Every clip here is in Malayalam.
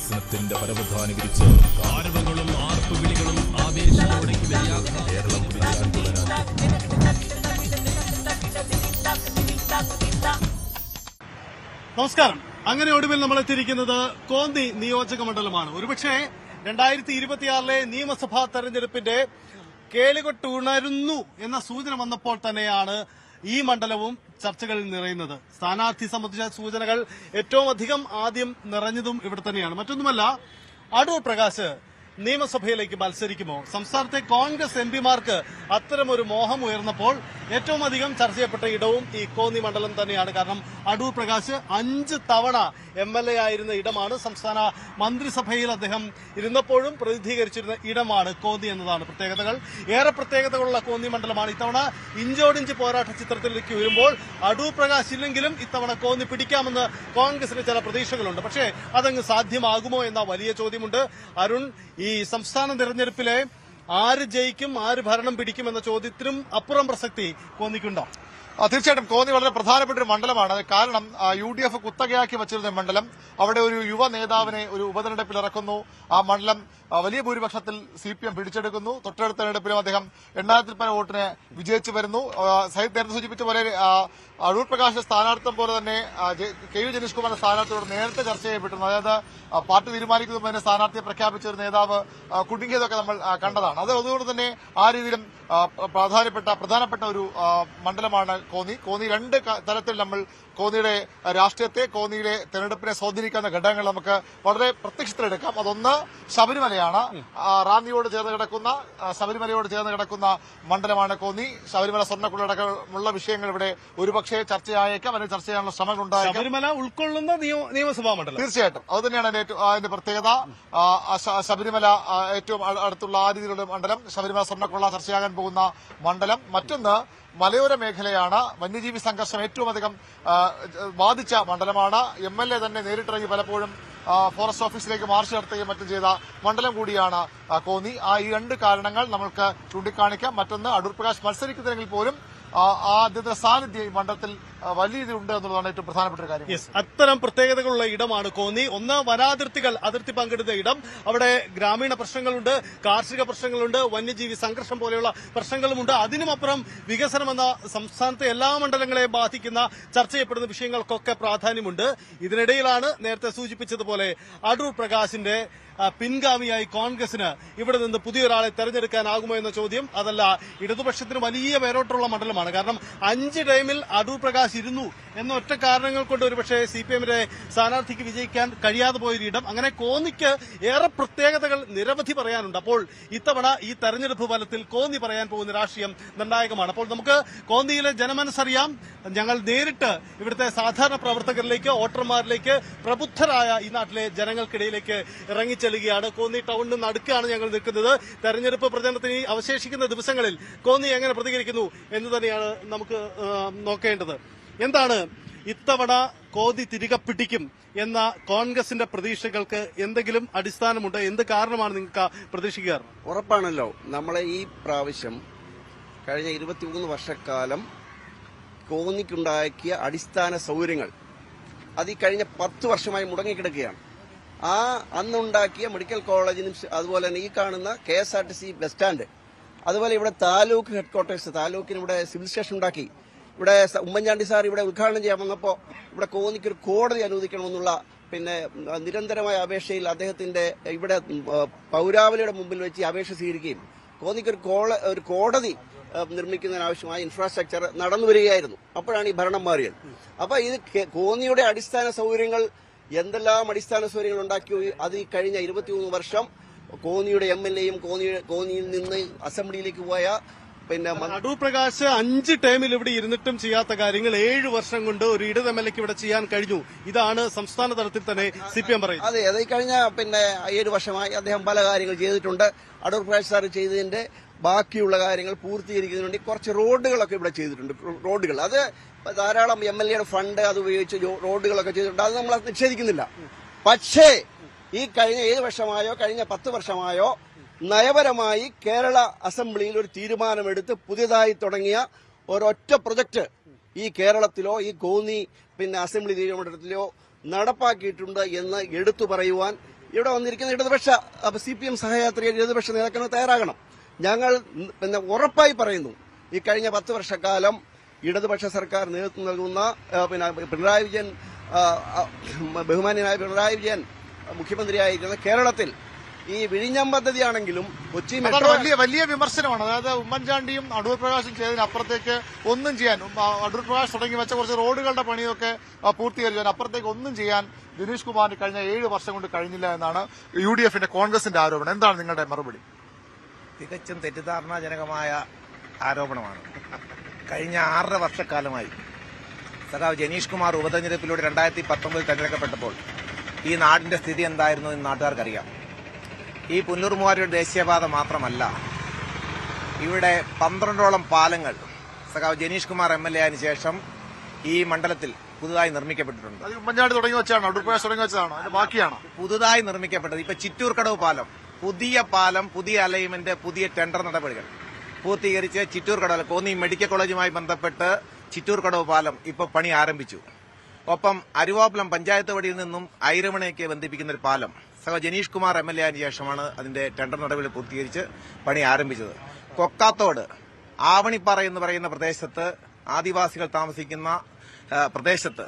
വികസനത്തിന്റെ പരവധാനി വിരിച്ച് ആരവങ്ങളും ആർപ്പുവിളികളും ആവേശത്തോടെ കേരളം നമസ്കാരം. അങ്ങനെ ഒടുവിൽ നമ്മൾ എത്തിയിരിക്കുന്നത് കോന്നി നിയോജക മണ്ഡലമാണ്. ഒരുപക്ഷെ 2026 നിയമസഭാ തെരഞ്ഞെടുപ്പിന്റെ കേളികൊട്ടുണരുന്നു എന്ന സൂചന വന്നപ്പോൾ തന്നെയാണ് ഈ മണ്ഡലവും ചർച്ചകളിൽ നിറയുന്നത്. സ്ഥാനാർത്ഥി സംബന്ധിച്ച സൂചനകൾ ഏറ്റവും അധികം ആദ്യം നിറഞ്ഞതും ഇവിടെ തന്നെയാണ്. മറ്റൊന്നുമല്ല, അടൂർ പ്രകാശ് നിയമസഭയിലേക്ക് മത്സരിക്കുമോ? സംസ്ഥാനത്തെ കോൺഗ്രസ് എംപിമാർക്ക് അത്തരമൊരു മോഹം ഉയർന്നപ്പോൾ ഏറ്റവും അധികം ചർച്ച ചെയ്യപ്പെട്ട ഇടവും ഈ കോന്നി മണ്ഡലം തന്നെയാണ്. കാരണം അടൂർ പ്രകാശ് 5 തവണ MLA ആയിരുന്ന ഇടമാണ്. സംസ്ഥാന മന്ത്രിസഭയിൽ അദ്ദേഹം ഇരുന്നപ്പോഴും പ്രതിനിധീകരിച്ചിരുന്ന ഇടമാണ് കോന്നി എന്നതാണ് പ്രത്യേകതകൾ. ഏറെ പ്രത്യേകതകളുള്ള കോന്നി മണ്ഡലമാണ്. ഇത്തവണ ഇഞ്ചോടിഞ്ച് പോരാട്ട ചിത്രത്തിലേക്ക് വരുമ്പോൾ അടൂർ പ്രകാശ് ഇല്ലെങ്കിലും ഇത്തവണ കോന്നി പിടിക്കാമെന്ന് കോൺഗ്രസിന് ചില പ്രതീക്ഷകളുണ്ട്. പക്ഷേ അതങ്ങ് സാധ്യമാകുമോ എന്ന വലിയ ചോദ്യമുണ്ട്. അരുൺ, ഈ സംസ്ഥാന തെരഞ്ഞെടുപ്പിലെ ആര് ജയിക്കും, ആര് ഭരണം പിടിക്കും എന്ന ചോദ്യത്തിനും അപ്പുറം പ്രസക്തി കോന്നിക്കുണ്ടോ? തീർച്ചയായിട്ടും കോന്നി വളരെ പ്രധാനപ്പെട്ട ഒരു മണ്ഡലമാണ്. കാരണം UDF കുത്തകയാക്കി വച്ചിരുന്ന മണ്ഡലം, അവിടെ ഒരു യുവ നേതാവിനെ ഒരു ഉപതെരഞ്ഞെടുപ്പിൽ ഇറക്കുന്നു. ആ മണ്ഡലം വലിയ ഭൂരിപക്ഷത്തിൽ CPM പിടിച്ചെടുക്കുന്നു. തൊട്ടടുത്ത തെരഞ്ഞെടുപ്പിലും അദ്ദേഹം 8000 പരം വോട്ടിന് വിജയിച്ചു വരുന്നു. സഹിത് നേരത്തെ സൂചിപ്പിച്ച പോലെ അടൂർ പ്രകാശ് സ്ഥാനാർത്ഥം പോലെ തന്നെ KU ജനീഷ് കുമാറിന്റെ സ്ഥാനാർത്ഥിയോട് നേരത്തെ ചർച്ച ചെയ്യപ്പെട്ടിരുന്നു. അതായത് പാർട്ടി തീരുമാനിക്കുന്നതിന് തന്നെ സ്ഥാനാർത്ഥിയെ പ്രഖ്യാപിച്ച ഒരു നേതാവ് കുടുങ്ങിയതൊക്കെ നമ്മൾ കണ്ടതാണ്. അതുകൊണ്ട് തന്നെ ആ രീതിയിലും പ്രധാനപ്പെട്ട ഒരു മണ്ഡലമാണ് കോന്നി. കോന്നി 2 തരത്തിൽ നമ്മൾ കോന്നിയുടെ രാഷ്ട്രീയത്തെ, കോന്നിയുടെ തെരഞ്ഞെടുപ്പിനെ സ്വാധീനിക്കുന്ന ഘടകങ്ങൾ നമുക്ക് വളരെ പ്രത്യക്ഷത്തിലെടുക്കാം. അതൊന്ന് ശബരിമലയാണ്. റാന്നിയോട് ചേർന്ന് കിടക്കുന്ന, ശബരിമലയോട് ചേർന്ന് കിടക്കുന്ന മണ്ഡലമാണ് കോന്നി. ശബരിമല സ്വർണ്ണക്കുള്ളടക്കമുള്ള വിഷയങ്ങൾ ഇവിടെ ഒരുപക്ഷെ ചർച്ചയായേക്കാം, അല്ലെങ്കിൽ ചർച്ച ചെയ്യാനുള്ള ശ്രമങ്ങൾ ഉണ്ടായേക്കാം. ശബരിമല ഉൾക്കൊള്ളുന്ന നിയമസഭാ മണ്ഡലം തീർച്ചയായിട്ടും അതുതന്നെയാണ് അതിന്റെ പ്രത്യേകത. ശബരിമല ഏറ്റവും അടുത്തുള്ള ആ രീതിയിലുള്ള മണ്ഡലം, ശബരിമല സ്വർണ്ണക്കുള്ള ചർച്ചയാകാൻ പോകുന്ന മണ്ഡലം. മറ്റൊന്ന് മലയോര മേഖലയാണ്. വന്യജീവി സംഘർഷം ഏറ്റവും അധികം ബാധിച്ച മണ്ഡലമാണ്. MLA തന്നെ നേരിട്ടിറങ്ങി പലപ്പോഴും ഫോറസ്റ്റ് ഓഫീസിലേക്ക് മാർച്ച് നടത്തുകയും മറ്റും ചെയ്ത മണ്ഡലം കൂടിയാണ് കോന്നി. ഈ 2 കാരണങ്ങൾ നമുക്ക് ചൂണ്ടിക്കാണിക്കാം. മറ്റൊന്ന്, അടൂർ പ്രകാശ് മത്സരിക്കുന്നെങ്കിൽ പോലും അദ്ദേഹത്തിന്റെ സാന്നിധ്യം ഈ മണ്ഡലത്തിൽ വലിയ രീതിയിലുണ്ട് എന്നുള്ളതാണ് ഏറ്റവും പ്രധാനപ്പെട്ട ഒരു കാര്യം. അത്തരം പ്രത്യേകതകളുള്ള ഇടമാണ് കോന്നി. ഒന്ന്, അതിർത്തി പങ്കിടുന്ന ഇടം. അവിടെ ഗ്രാമീണ പ്രശ്നങ്ങളുണ്ട്, കാർഷിക പ്രശ്നങ്ങളുണ്ട്, വന്യജീവി സംഘർഷം പോലെയുള്ള പ്രശ്നങ്ങളുമുണ്ട്. അതിനുമപ്പുറം വികസനമെന്ന സംസ്ഥാനത്തെ എല്ലാ മണ്ഡലങ്ങളെ ബാധിക്കുന്ന ചർച്ച ചെയ്യപ്പെടുന്ന വിഷയങ്ങൾക്കൊക്കെ പ്രാധാന്യമുണ്ട്. ഇതിനിടയിലാണ് നേരത്തെ സൂചിപ്പിച്ചതുപോലെ അടൂർ പ്രകാശിന്റെ പിൻഗാമിയായി കോൺഗ്രസിന് ഇവിടെ നിന്ന് പുതിയൊരാളെ തെരഞ്ഞെടുക്കാനാകുമോ എന്ന ചോദ്യം. അതല്ല, ഇടതുപക്ഷത്തിന് വലിയ പേരോട്ടുള്ള മണ്ഡലമാണ്. കാരണം 5 ടൈമിൽ അടൂർ പ്രകാശ് ഇരുന്നു എന്ന ഒറ്റ കാരണങ്ങൾ കൊണ്ട് ഒരുപക്ഷെ CPMന്റെ സ്ഥാനാർത്ഥിക്ക് വിജയിക്കാൻ കഴിയാതെ പോയൊരിടം. അങ്ങനെ കോന്നിക്ക് ഏറെ പ്രത്യേകതകൾ നിരവധി പറയാനുണ്ട്. അപ്പോൾ ഇത്തവണ ഈ തെരഞ്ഞെടുപ്പ് ഫലത്തിൽ കോന്നി പറയാൻ പോകുന്ന രാഷ്ട്രീയം നിർണായകമാണ്. അപ്പോൾ നമുക്ക് കോന്നിയിലെ ജനമനസ്സറിയാം. ഞങ്ങൾ നേരിട്ട് ഇവിടുത്തെ സാധാരണ പ്രവർത്തകരിലേക്ക്, വോട്ടർമാരിലേക്ക്, പ്രബുദ്ധരായ ഈ നാട്ടിലെ ജനങ്ങൾക്കിടയിലേക്ക് ഇറങ്ങിച്ചെല്ലുകയാണ്. കോന്നി ടൗണിന് നടുക്കാണ് ഞങ്ങൾ നിൽക്കുന്നത്. തെരഞ്ഞെടുപ്പ് പ്രചരണത്തിന് അവശേഷിക്കുന്ന ദിവസങ്ങളിൽ കോന്നി എങ്ങനെ പ്രതികരിക്കുന്നു എന്ന് തന്നെയാണ് നമുക്ക് നോക്കേണ്ടത്. എന്താണ് ഇത്തവണ കോന്നി തിരികെ പിടിക്കും എന്ന കോൺഗ്രസിന്റെ പ്രതീക്ഷകൾക്ക് എന്തെങ്കിലും അടിസ്ഥാനമുണ്ട്? എന്ത് കാരണമാണ് നിങ്ങൾക്ക് പ്രതീക്ഷിക്കുക? ഉറപ്പാണല്ലോ, നമ്മളെ ഈ പ്രാവശ്യം കഴിഞ്ഞ 23 വർഷക്കാലം കോന്നിക്കുണ്ടാക്കിയ അടിസ്ഥാന സൗകര്യങ്ങൾ അത് ഈ കഴിഞ്ഞ 10 വർഷമായി മുടങ്ങിക്കിടക്കുകയാണ്. അന്നുണ്ടാക്കിയ മെഡിക്കൽ കോളേജിനും അതുപോലെ തന്നെ ഈ കാണുന്ന KSRTC ബസ് സ്റ്റാൻഡ്, അതുപോലെ ഇവിടെ താലൂക്ക് ഹെഡ്ക്വാർട്ടേഴ്സ്, താലൂക്കിന് ഇവിടെ സിവിൽ സ്റ്റേഷൻ ഉണ്ടാക്കി. ഇവിടെ ഉമ്മൻചാണ്ടി സാർ ഇവിടെ ഉദ്ഘാടനം ചെയ്യാൻ വന്നപ്പോൾ ഇവിടെ കോന്നിക്കൊരു കോടതി അനുവദിക്കണമെന്നുള്ള നിരന്തരമായ അപേക്ഷയിൽ അദ്ദേഹത്തിന്റെ ഇവിടെ പൗരാവലിയുടെ മുമ്പിൽ വെച്ച് അപേക്ഷ സ്വീകരിക്കുകയും കോന്നിക്കൊരു കോടതി നിർമ്മിക്കുന്നതിനാവശ്യമായ ഇൻഫ്രാസ്ട്രക്ചർ നടന്നു വരികയായിരുന്നു. അപ്പോഴാണ് ഈ ഭരണം മാറിയത്. അപ്പൊ ഇത് കോന്നിയുടെ അടിസ്ഥാന സൗകര്യങ്ങൾ, എന്തെല്ലാം അടിസ്ഥാന സൗകര്യങ്ങൾ ഉണ്ടാക്കി അത് ഈ കഴിഞ്ഞ 23 വർഷം കോന്നിയുടെ MLAയും കോന്നിയിൽ നിന്ന് അസംബ്ലിയിലേക്ക് പോയ അടൂർ പ്രകാശ് 5 ടൈമിൽ ഇവിടെ ഇരുന്നിട്ടും ചെയ്യാത്ത കാര്യങ്ങൾ 7 വർഷം കൊണ്ട് ഒരു ഇടത് MLAക്ക് ഇവിടെ ചെയ്യാൻ കഴിഞ്ഞു. ഇതാണ് സംസ്ഥാന തലത്തിൽ തന്നെ CPM പറയുന്നത്. അതെ, അത് കഴിഞ്ഞ 7 വർഷമായി അദ്ദേഹം പല കാര്യങ്ങൾ ചെയ്തിട്ടുണ്ട്. അടൂർ പ്രകാശ് സാർ ചെയ്തതിന്റെ ബാക്കിയുള്ള കാര്യങ്ങൾ പൂർത്തീകരിക്കുന്നതിന് വേണ്ടി കുറച്ച് റോഡുകളൊക്കെ ഇവിടെ ചെയ്തിട്ടുണ്ട്. റോഡുകൾ അത് ധാരാളം MLAയുടെ ഫണ്ട് അത് ഉപയോഗിച്ച് റോഡുകളൊക്കെ ചെയ്തിട്ടുണ്ട്. അത് നമ്മൾ നിഷേധിക്കുന്നില്ല. പക്ഷേ ഈ കഴിഞ്ഞ 7 വർഷമായോ കഴിഞ്ഞ 10 വർഷമായോ നയപരമായി കേരള അസംബ്ലിയിൽ ഒരു തീരുമാനമെടുത്ത് പുതിയതായി തുടങ്ങിയ ഒരൊറ്റ പ്രൊജക്ട് ഈ കേരളത്തിലോ ഈ കോന്നി അസംബ്ലി തീരുമാനത്തിലോ നടപ്പാക്കിയിട്ടുണ്ട് എന്ന് എടുത്തു പറയുവാൻ ഇവിടെ വന്നിരിക്കുന്ന ഇടതുപക്ഷ CPM സഹയാത്രികർ ഇടതുപക്ഷ നേതാക്കൾ തയ്യാറാകണം. ഞങ്ങൾ പിന്നെ ഉറപ്പായി പറയുന്നു, ഈ കഴിഞ്ഞ 10 വർഷക്കാലം ഇടതുപക്ഷ സർക്കാർ നേതൃത്വം നൽകുന്ന പിന്നെ പിണറായി വിജയൻ ബഹുമാന്യനായ പിണറായി വിജയൻ മുഖ്യമന്ത്രിയായിരിക്കുന്ന കേരളത്തിൽ ഈ വിഴിഞ്ഞം പദ്ധതിയാണെങ്കിലും കൊച്ചി മെട്രോ വലിയ വിമർശനമാണ്. അതായത് ഉമ്മൻചാണ്ടിയും അടൂർ പ്രകാശും ചെയ്തതിനപ്പുറത്തേക്ക് ഒന്നും ചെയ്യാൻ, അടൂർ പ്രകാശ് തുടങ്ങി വെച്ച കുറച്ച് റോഡുകളുടെ പണിയൊക്കെ പൂർത്തീകരിക്കാൻ അപ്പുറത്തേക്ക് ഒന്നും ചെയ്യാൻ ദിനേശ് കുമാറിന് കഴിഞ്ഞ 7 വർഷം കൊണ്ട് കഴിഞ്ഞില്ല എന്നാണ് UDFന്റെ കോൺഗ്രസിന്റെ ആരോപണം. എന്താണ് നിങ്ങളുടെ മറുപടി? തികച്ചും തെറ്റിദ്ധാരണാജനകമായ ആരോപണമാണ്. കഴിഞ്ഞ 6.5 വർഷക്കാലമായി സഖാവ് ജനീഷ് കുമാർ ഉപതെരഞ്ഞെടുപ്പിലൂടെ 2019 തെരഞ്ഞെടുക്കപ്പെട്ടപ്പോൾ ഈ നാടിന്റെ സ്ഥിതി എന്തായിരുന്നു എന്ന് നാട്ടുകാർക്കറിയാം. ഈ പുന്നൂർ മൂവാറ്റുപുഴ ദേശീയപാത മാത്രമല്ല, ഇവിടെ 12ഓളം പാലങ്ങൾ സഖാവ് ജനീഷ് കുമാർ MLA ആയതിനു ശേഷം ഈ മണ്ഡലത്തിൽ പുതുതായി നിർമ്മിക്കപ്പെട്ടിട്ടുണ്ട്. ഉമ്മൻചാണ്ടി തുടങ്ങി വെച്ചാണ്, അടൂർ പ്രകാശ് തുടങ്ങി വെച്ചതാണോ? അത് ബാക്കിയാണ് പുതുതായി നിർമ്മിക്കപ്പെട്ടത്. ഇപ്പൊ ചിറ്റൂർക്കടവ് പാലം, പുതിയ പാലം, പുതിയ അലൈൻമെന്റ്, പുതിയ ടെൻഡർ നടപടികൾ പൂർത്തീകരിച്ച് ചിറ്റൂർക്കടവ് കോന്നി മെഡിക്കൽ കോളേജുമായി ബന്ധപ്പെട്ട് ചിറ്റൂർക്കടവ് പാലം ഇപ്പോൾ പണി ആരംഭിച്ചു. ഒപ്പം അരുവാപ്പുലം പഞ്ചായത്ത് വഴിയിൽ നിന്നും ഐരമണയ്ക്ക് ബന്ധിപ്പിക്കുന്ന ഒരു പാലം ജനീഷ് കുമാർ MLA ആയതിനു ശേഷമാണ് അതിന്റെ ടെൻഡർ നടപടികൾ പൂർത്തീകരിച്ച് പണി ആരംഭിച്ചത്. കൊക്കാത്തോട് ആവണിപ്പാറ എന്ന് പറയുന്ന പ്രദേശത്ത്, ആദിവാസികൾ താമസിക്കുന്ന പ്രദേശത്ത്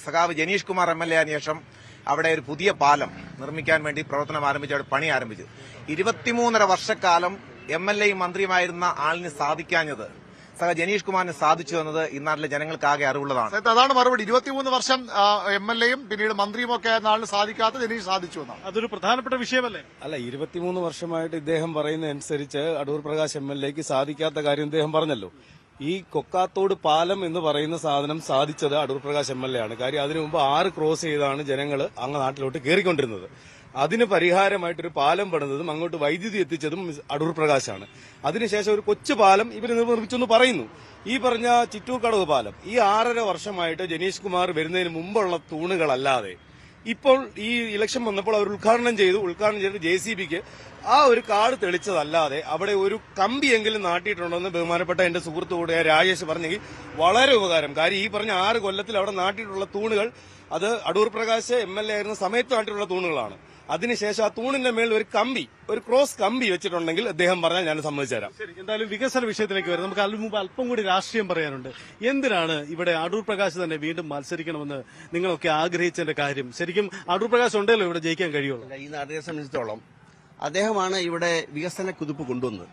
സഖാവ് ജനീഷ് കുമാർ MLA ആയതിനു ശേഷം അവിടെ ഒരു പുതിയ പാലം നിർമ്മിക്കാൻ വേണ്ടി പ്രവർത്തനം ആരംഭിച്ച് അവിടെ പണി ആരംഭിച്ചു. 23.5 വർഷക്കാലം MLAയും മന്ത്രിയുമായിരുന്ന ആളിന് സാധിക്കാഞ്ഞത് ജനീഷ് കുമാറിന് സാധിച്ചു എന്നത് ഈ നാട്ടിലെ ജനങ്ങൾക്കാകെ അറിവുള്ളതാണ്. അതാണ് മറുപടി. 23 വർഷം MLAയും പിന്നീട് മന്ത്രിയും ഒക്കെ ആയിരുന്ന ആളിന് സാധിക്കാത്ത ജനീഷ് സാധിച്ചു എന്നാണ്. അതൊരു പ്രധാനപ്പെട്ട വിഷയമല്ലേ? അല്ല, 23 വർഷമായിട്ട് ഇദ്ദേഹം പറയുന്നതനുസരിച്ച് അടൂർ പ്രകാശ് MLAക്ക് സാധിക്കാത്ത കാര്യം ഇദ്ദേഹം പറഞ്ഞല്ലോ. ഈ കൊക്കാത്തോട് പാലം എന്ന് പറയുന്ന സാധനം സാധിച്ചത് അടൂർ പ്രകാശ് MLA ആണ്. കാര്യം അതിനു മുമ്പ് 6 ക്രോസ് ചെയ്താണ് ജനങ്ങൾ അങ്ങ് നാട്ടിലോട്ട് കയറിക്കൊണ്ടിരുന്നത്. അതിന് പരിഹാരമായിട്ടൊരു പാലം പണിതതും അങ്ങോട്ട് വൈദ്യുതി എത്തിച്ചതും അടൂർ പ്രകാശാണ്. അതിനുശേഷം ഒരു കൊച്ചു പാലം ഇവർ നിർമ്മിച്ചെന്ന് പറയുന്നു. ഈ പറഞ്ഞ ചിറ്റൂർക്കടവ് പാലം ഈ 6.5 വർഷമായിട്ട് ജനീഷ് കുമാർ വരുന്നതിന് മുമ്പുള്ള തൂണുകളല്ലാതെ ഇപ്പോൾ ഈ ഇലക്ഷൻ വന്നപ്പോൾ അവർ ഉദ്ഘാടനം ചെയ്ത് JCBക്ക് ആ ഒരു കാർഡ് തെളിച്ചതല്ലാതെ അവിടെ ഒരു കമ്പിയെങ്കിലും നാട്ടിയിട്ടുണ്ടെന്ന് ബഹുമാനപ്പെട്ട എന്റെ സുഹൃത്തു കൂടെ രാജേഷ് പറഞ്ഞെങ്കിൽ വളരെ ഉപകാരം. കാര്യം ഈ പറഞ്ഞ 6 കൊല്ലത്തിൽ അവിടെ നാട്ടിയിട്ടുള്ള തൂണുകൾ അത് അടൂർ പ്രകാശ് MLA ആയിരുന്ന സമയത്ത് നാട്ടിലുള്ള തൂണുകളാണ്. അതിനുശേഷം ആ തൂണിന്റെ മേളിൽ ഒരു ക്രോസ് കമ്പി വെച്ചിട്ടുണ്ടെങ്കിൽ അദ്ദേഹം പറഞ്ഞാൽ ഞാൻ സമ്മതിച്ചു തരാം. ശരി, എന്തായാലും വികസന വിഷയത്തിലേക്ക് വരും. നമുക്ക് അതിന് മുമ്പ് അല്പം കൂടി രാഷ്ട്രീയം പറയാനുണ്ട്. എന്തിനാണ് ഇവിടെ അടൂർ പ്രകാശ് തന്നെ വീണ്ടും മത്സരിക്കണമെന്ന് നിങ്ങളൊക്കെ ആഗ്രഹിച്ചതിന്റെ കാര്യം? ശരിക്കും അടൂർ പ്രകാശ് ഉണ്ടല്ലോ ഇവിടെ ജയിക്കാൻ കഴിയുള്ളൂ. ഈ നാടിനെ സംബന്ധിച്ചിടത്തോളം അദ്ദേഹമാണ് ഇവിടെ വികസന കുതിപ്പ് കൊണ്ടുവന്നത്.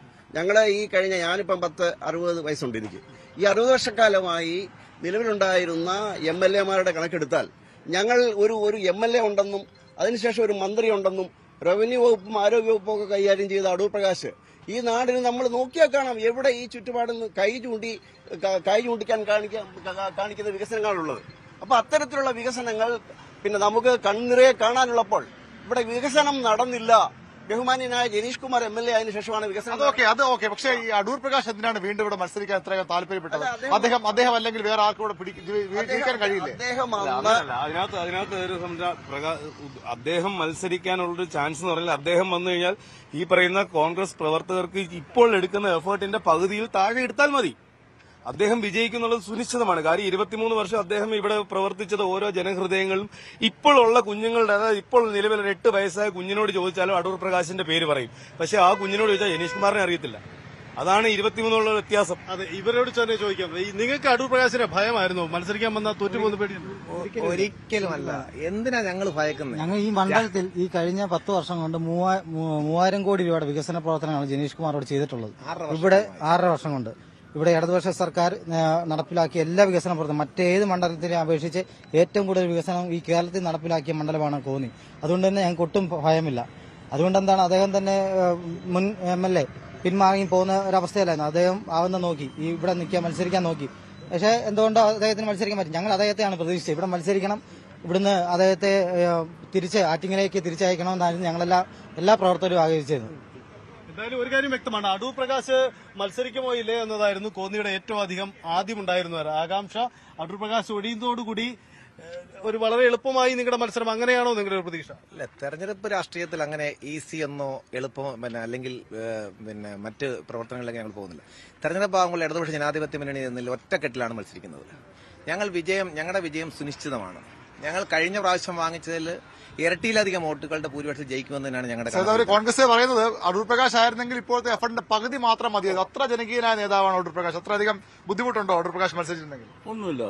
ഞാനിപ്പം 60 വയസ്സുണ്ട് എനിക്ക്. ഈ 60 വർഷക്കാലമായി നിലവിലുണ്ടായിരുന്ന MLAമാരുടെ കണക്കെടുത്താൽ ഞങ്ങൾ ഒരു MLA ഉണ്ടെന്നും അതിനുശേഷം ഒരു മന്ത്രി ഉണ്ടെന്നും റവന്യൂ വകുപ്പും ആരോഗ്യ വകുപ്പും ഒക്കെ കൈകാര്യം ചെയ്ത അടൂർ പ്രകാശ് ഈ നാടിന് നമ്മൾ നോക്കിയാൽ കാണാം എവിടെ ഈ ചുറ്റുപാടിൽ കൈ ചൂണ്ടിക്കാൻ കാണിക്കുന്ന വികസനങ്ങളാണുള്ളത്. അപ്പൊ അത്തരത്തിലുള്ള വികസനങ്ങൾ പിന്നെ നമുക്ക് കണ്ണിറയെ കാണാനുള്ളപ്പോൾ ഇവിടെ വികസനം നടന്നില്ല. ബഹുമാന്യനായ ജനീഷ് കുമാർ MLA ആയതിനു ശേഷമാണ് വികസനം. അത് ഓക്കെ. പക്ഷേ ഈ അടൂർ പ്രകാശ് എന്തിനാണ് വീണ്ടും ഇവിടെ മത്സരിക്കാൻ ഇത്രയും താല്പര്യപ്പെട്ടത്? അദ്ദേഹം അല്ലെങ്കിൽ വേറെ ആർക്കും ഇവിടെ ജയിക്കാൻ കഴിയില്ലേ? അതിനകത്ത് അദ്ദേഹം മത്സരിക്കാനുള്ളൊരു ചാൻസ് എന്ന് പറഞ്ഞാൽ അദ്ദേഹം വന്നു കഴിഞ്ഞാൽ ഈ പറയുന്ന കോൺഗ്രസ് പ്രവർത്തകർക്ക് ഇപ്പോൾ എടുക്കുന്ന എഫേർട്ടിന്റെ പകുതിയിൽ താഴെ എടുത്താൽ മതി. അദ്ദേഹം വിജയിക്കുന്നുള്ളത് സുനിശ്ചിതമാണ്. കാര്യം 23 വർഷം അദ്ദേഹം ഇവിടെ പ്രവർത്തിച്ചത് ഓരോ ജനഹൃദയങ്ങളും ഇപ്പോഴുള്ള കുഞ്ഞുങ്ങളുടെ, അതായത് ഇപ്പോൾ നിലവിൽ 8 വയസ്സായ കുഞ്ഞിനോട് ചോദിച്ചാലും അടൂർ പ്രകാശിന്റെ പേര് പറയും. പക്ഷെ ആ കുഞ്ഞിനോട് ചോദിച്ചാൽ ജനീഷ് കുമാറിനെ അറിയത്തില്ല. അതാണ് 23 വ്യത്യാസം. അതെ, ഇവരോട് തന്നെ ചോദിക്കാം. നിങ്ങൾക്ക് അടൂർ പ്രകാശിനെ ഭയമായിരുന്നു? മത്സരിക്കാൻ വന്നാൽ തോറ്റുപോകുന്ന പേടി? ഒരിക്കലുമല്ല. എന്തിനാ ഞങ്ങൾ ഭയക്കുന്നത്? ഞങ്ങൾ ഈ മണ്ഡലത്തിൽ ഈ കഴിഞ്ഞ 10 വർഷം കൊണ്ട് 3000 കോടി രൂപയുടെ വികസന പ്രവർത്തനങ്ങളാണ് ജനീഷ് കുമാറോട് ചെയ്തിട്ടുള്ളത്. ഇവിടെ 6.5 വർഷം കൊണ്ട് ഇവിടെ ഇടതുപക്ഷ സർക്കാർ നടപ്പിലാക്കിയ എല്ലാ വികസന പ്രവർത്തനം മറ്റേത് മണ്ഡലത്തിനെ അപേക്ഷിച്ച് ഏറ്റവും കൂടുതൽ വികസനം ഈ കേരളത്തിൽ നടപ്പിലാക്കിയ മണ്ഡലമാണ് കോന്നി. അതുകൊണ്ട് തന്നെ ഞങ്ങൾക്ക് ഒട്ടും ഭയമില്ല. അതുകൊണ്ട് എന്താണ് അദ്ദേഹം തന്നെ മുൻ MLA പിന്മാറി പോകുന്ന ഒരവസ്ഥയിലായിരുന്നു. അദ്ദേഹം ആവുന്ന നോക്കി ഇവിടെ മത്സരിക്കാൻ നോക്കി. പക്ഷേ എന്തുകൊണ്ടോ അദ്ദേഹത്തിന് മത്സരിക്കാൻ പറ്റും. ഞങ്ങൾ അദ്ദേഹത്തെയാണ് പ്രതീക്ഷിച്ചത്. ഇവിടെ മത്സരിക്കണം, ഇവിടുന്ന് അദ്ദേഹത്തെ ആറ്റിങ്ങലേക്ക് തിരിച്ചയക്കണമെന്നായിരുന്നു എല്ലാ പ്രവർത്തകരും ആഗ്രഹിച്ചത്. എന്തായാലും ഒരു കാര്യം വ്യക്തമാണ്, അടൂർ പ്രകാശ് മത്സരിക്കുമോ ഇല്ലേ എന്നതായിരുന്നു കോന്നിയുടെ ഏറ്റവും അധികം ആദ്യമുണ്ടായിരുന്ന ആകാംക്ഷ. അടൂർ പ്രകാശ് ഒഴിയുന്നതോടുകൂടി ഒരു വളരെ എളുപ്പമായി നിങ്ങളുടെ മത്സരം, അങ്ങനെയാണോ നിങ്ങളുടെ ഒരു പ്രതീക്ഷ? അല്ല, തെരഞ്ഞെടുപ്പ് രാഷ്ട്രീയത്തിൽ അങ്ങനെ ഈസി എന്നോ എളുപ്പം അല്ലെങ്കിൽ മറ്റ് പ്രവർത്തനങ്ങളിലേക്ക് ഞങ്ങൾ പോകുന്നില്ല. തെരഞ്ഞെടുപ്പ് ആകുമ്പോൾ ഇടതുപക്ഷ ജനാധിപത്യ മുന്നണി എന്നിൽ ഒറ്റക്കെട്ടിലാണ് മത്സരിക്കുന്നത്. ഞങ്ങളുടെ വിജയം സുനിശ്ചിതമാണ്. ഞങ്ങൾ കഴിഞ്ഞ പ്രാവശ്യം വാങ്ങിച്ചതിൽ ഇരട്ടിയിലധികം വോട്ടുകളുടെ ഭൂരിപക്ഷം ജയിക്കുമെന്നാണ് ഞങ്ങളുടെ സഹോദരൻ കോൺഗ്രസ് പറയുന്നത് അടൂർ പ്രകാശ് ആയിരുന്നെങ്കിൽ ഇപ്പോഴത്തെ എഫറിന്റെ പകുതി മാത്രം മതിയായത്. അത്ര ജനകീയനായ നേതാവാണ് അടൂർ പ്രകാശ്. അത്രയധികം ബുദ്ധിമുട്ടുണ്ടോ അടൂർ പ്രകാശ് മത്സരിച്ചിട്ടുണ്ടെങ്കിൽ? ഒന്നുമില്ല.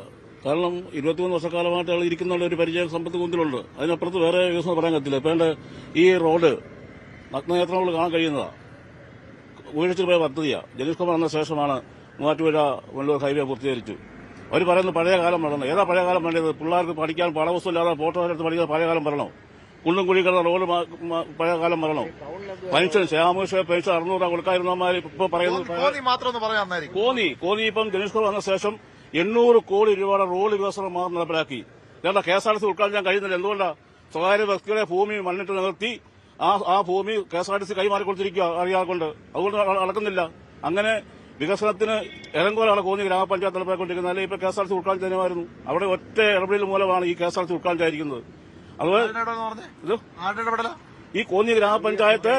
കാരണം 23 വർഷക്കാലമായിട്ട് ആൾ ഇരിക്കുന്ന ഒരു പരിചയ സമ്പത്ത് കുന്തിലുണ്ട്. അതിനപ്പുറത്ത് വേറെ വികസനം പറയാൻ പറ്റില്ല. ഇപ്പൊ ഈ റോഡ് നഗ്നനേത്രങ്ങൾ കാണാൻ കഴിയുന്നതാ. വീഴ്ച പോയ പദ്ധതിയാണ്. ജനീഷ് കുമാർ വന്ന ശേഷമാണ് മൂവാറ്റുപുഴ വെള്ളൂർ ഹൈവേ പൂർത്തീകരിച്ചു. അവർ പറയുന്നത് പഴയ കാലം വേണം. ഏതാ പഴയ കാലം വേണ്ടത്? പിള്ളേർക്ക് പഠിക്കാൻ പാഠപുസ്തകമില്ലാതെ ഫോട്ടോ എടുത്ത് പഠിക്കുന്ന പഴയ കാലം വരണോ? കുണ്ടും കുഴി കിടന്ന റോഡ് പഴയ കാലം വരണോ? പെൻഷൻ ശ്യാമേഷ പെൻഷൻ 600 രൂപ കൊടുക്കാതിരുന്നമാർ ഇപ്പൊ പറയുന്നത് കോന്നി ഇപ്പം ജനീഷ് കുമാർ വന്ന ശേഷം 800 കോടി രൂപയുടെ റോഡ് വികസനം മാത്രം നടപ്പിലാക്കി. ഇതാ KSRTC ഉൾക്കൊള്ളാൻ കഴിയുന്നില്ല. എന്തുകൊണ്ടാണ്? സ്വകാര്യ വ്യക്തികളെ ഭൂമി മണ്ണിട്ട് നികത്തി ആ ഭൂമി KSRTC കൈമാറി കൊടുത്തിരിക്കുക അറിയാകൊണ്ട്. അതുകൊണ്ട് നടക്കുന്നില്ല. അങ്ങനെ വികസനത്തിന് ഇറങ്ങോലാണ് കോന്നി ഗ്രാമപഞ്ചായത്ത് നടപ്പാക്കിക്കൊണ്ടിരിക്കുന്നത്. അല്ലെങ്കിൽ ഇപ്പൊ KSRTC ഉൾക്കൊള്ളാൻ തന്നെയായിരുന്നു. അവിടെ ഒറ്റ ഇടപെടൽ മൂലമാണ് ഈ KSRTC ഉൾക്കൊള്ളാനായിരിക്കുന്നത്. അതുപോലെ ഈ കോന്നി ഗ്രാമപഞ്ചായത്ത്